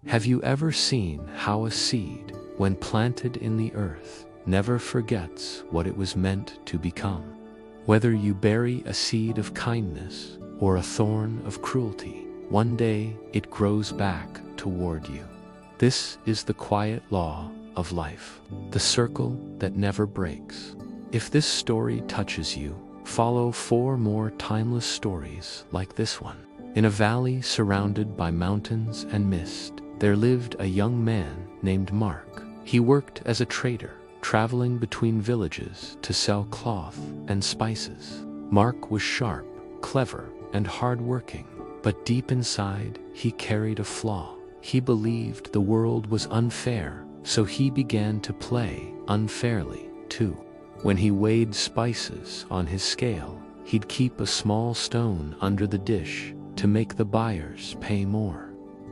Have you ever seen how a seed, when planted in the earth, never forgets what it was meant to become? Whether you bury a seed of kindness or a thorn of cruelty, one day it grows back toward you. This is the quiet law of life, the circle that never breaks. If this story touches you, follow 4 more timeless stories like this one. In a valley surrounded by mountains and mist, there lived a young man named Mark. He worked as a trader, traveling between villages to sell cloth and spices. Mark was sharp, clever, and hard-working, but deep inside he carried a flaw. He believed the world was unfair, so he began to play unfairly too. When he weighed spices on his scale, he'd keep a small stone under the dish to make the buyers pay more.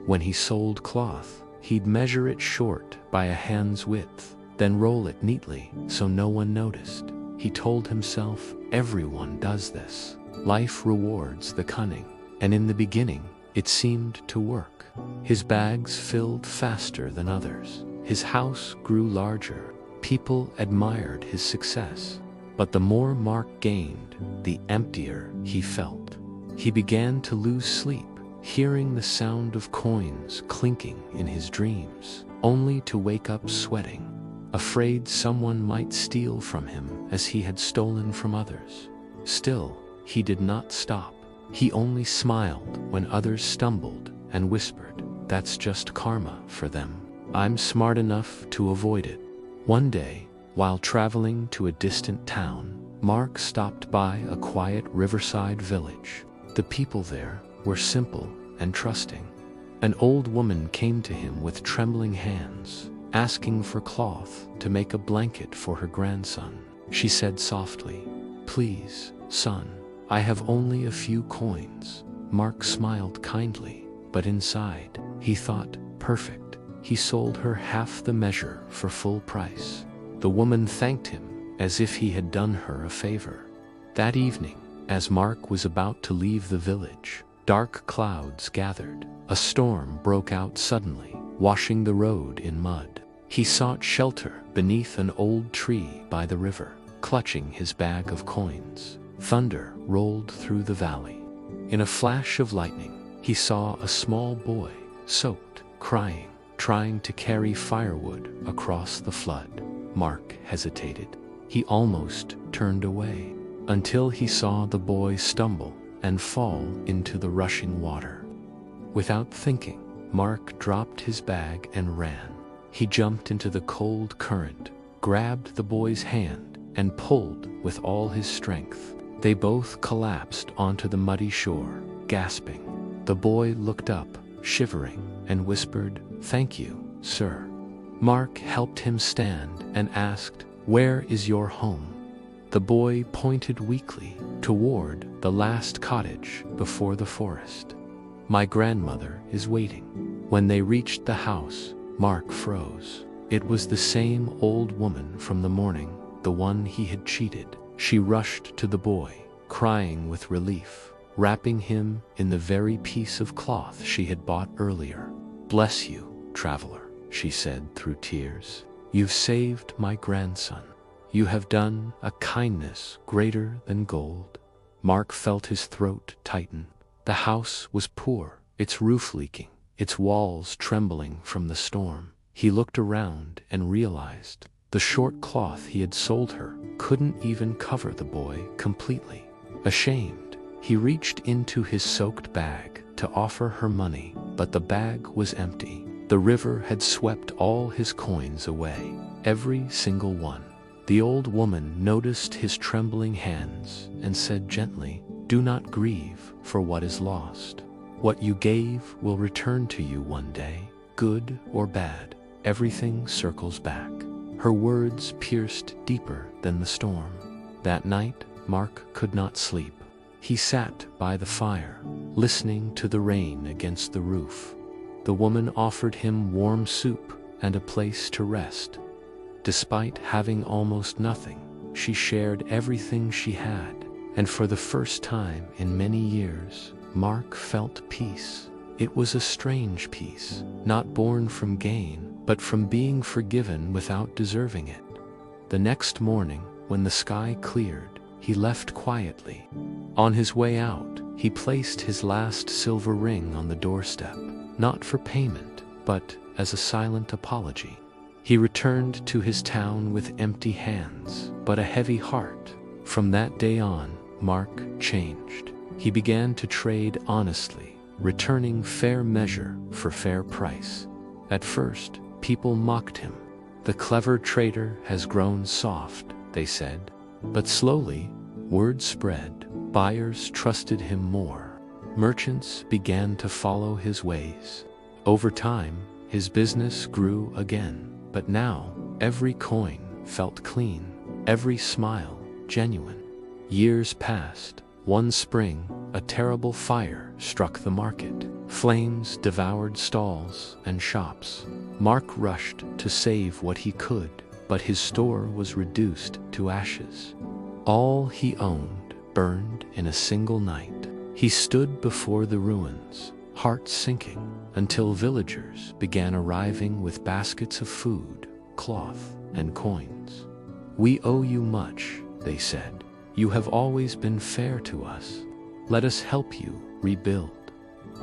When he sold cloth, he'd measure it short by a hand's width, then roll it neatly so no one noticed. He told himself, everyone does this. Life rewards the cunning. And in the beginning, it seemed to work. His bags filled faster than others. His house grew larger. People admired his success. But the more Mark gained, the emptier he felt. He began to lose sleep, hearing the sound of coins clinking in his dreams, only to wake up sweating, afraid someone might steal from him as he had stolen from others. Still, he did not stop. He only smiled when others stumbled and whispered, "That's just karma for them. I'm smart enough to avoid it." One day, while traveling to a distant town, Mark stopped by a quiet riverside village. The people there were simple and trusting. An old woman came to him with trembling hands, asking for cloth to make a blanket for her grandson. She said softly, "Please, son, I have only a few coins." Mark smiled kindly, but inside, he thought, perfect. He sold her half the measure for full price. The woman thanked him as if he had done her a favor. That evening, as Mark was about to leave the village, dark clouds gathered. A storm broke out suddenly, washing the road in mud. He sought shelter beneath an old tree by the river, clutching his bag of coins. Thunder rolled through the valley. In a flash of lightning, he saw a small boy, soaked, crying, trying to carry firewood across the flood. Mark hesitated. He almost turned away, until he saw the boy stumble and fall into the rushing water. Without thinking, Mark dropped his bag and ran. He jumped into the cold current, grabbed the boy's hand, and pulled with all his strength. They both collapsed onto the muddy shore, gasping. The boy looked up, shivering, and whispered, "Thank you, sir." Mark helped him stand and asked, "Where is your home?" The boy pointed weakly toward the last cottage before the forest. "My grandmother is waiting." When they reached the house, Mark froze. It was the same old woman from the morning, the one he had cheated. She rushed to the boy, crying with relief, wrapping him in the very piece of cloth she had bought earlier. "Bless you, traveler," she said through tears. "You've saved my grandson. You have done a kindness greater than gold." Mark felt his throat tighten. The house was poor, its roof leaking, its walls trembling from the storm. He looked around and realized the short cloth he had sold her couldn't even cover the boy completely. Ashamed, he reached into his soaked bag to offer her money, but the bag was empty. The river had swept all his coins away, every single one. The old woman noticed his trembling hands and said gently, "Do not grieve for what is lost. What you gave will return to you one day, good or bad. Everything circles back." Her words pierced deeper than the storm. That night, Mark could not sleep. He sat by the fire, listening to the rain against the roof. The woman offered him warm soup and a place to rest. Despite having almost nothing, she shared everything she had, and for the first time in many years, Mark felt peace. It was a strange peace, not born from gain, but from being forgiven without deserving it. The next morning, when the sky cleared, he left quietly. On his way out, he placed his last silver ring on the doorstep, not for payment, but as a silent apology. He returned to his town with empty hands, but a heavy heart. From that day on, Mark changed. He began to trade honestly, returning fair measure for fair price. At first, people mocked him. The clever trader has grown soft, they said. But slowly, word spread. Buyers trusted him more. Merchants began to follow his ways. Over time, his business grew again. But now, every coin felt clean, every smile genuine. Years passed. One spring, a terrible fire struck the market. Flames devoured stalls and shops. Mark rushed to save what he could, but his store was reduced to ashes. All he owned burned in a single night. He stood before the ruins, heart sinking, until villagers began arriving with baskets of food, cloth, and coins. "We owe you much," they said. "You have always been fair to us. Let us help you rebuild."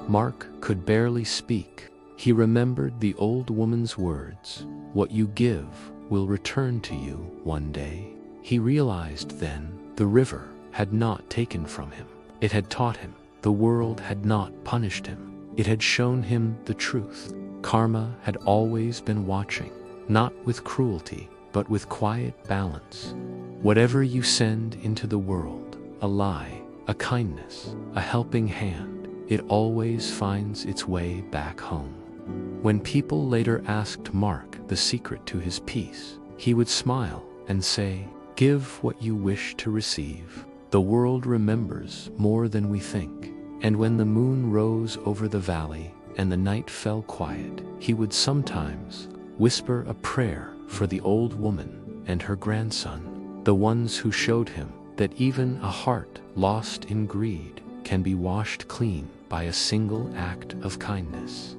Mark could barely speak. He remembered the old woman's words, "What you give will return to you one day." He realized then the river had not taken from him. It had taught him. The world had not punished him. It had shown him the truth. Karma had always been watching, not with cruelty, but with quiet balance. Whatever you send into the world, a lie, a kindness, a helping hand, it always finds its way back home. When people later asked Mark the secret to his peace, he would smile and say, "Give what you wish to receive. The world remembers more than we think." And when the moon rose over the valley and the night fell quiet, he would sometimes whisper a prayer for the old woman and her grandson, the ones who showed him that even a heart lost in greed can be washed clean by a single act of kindness.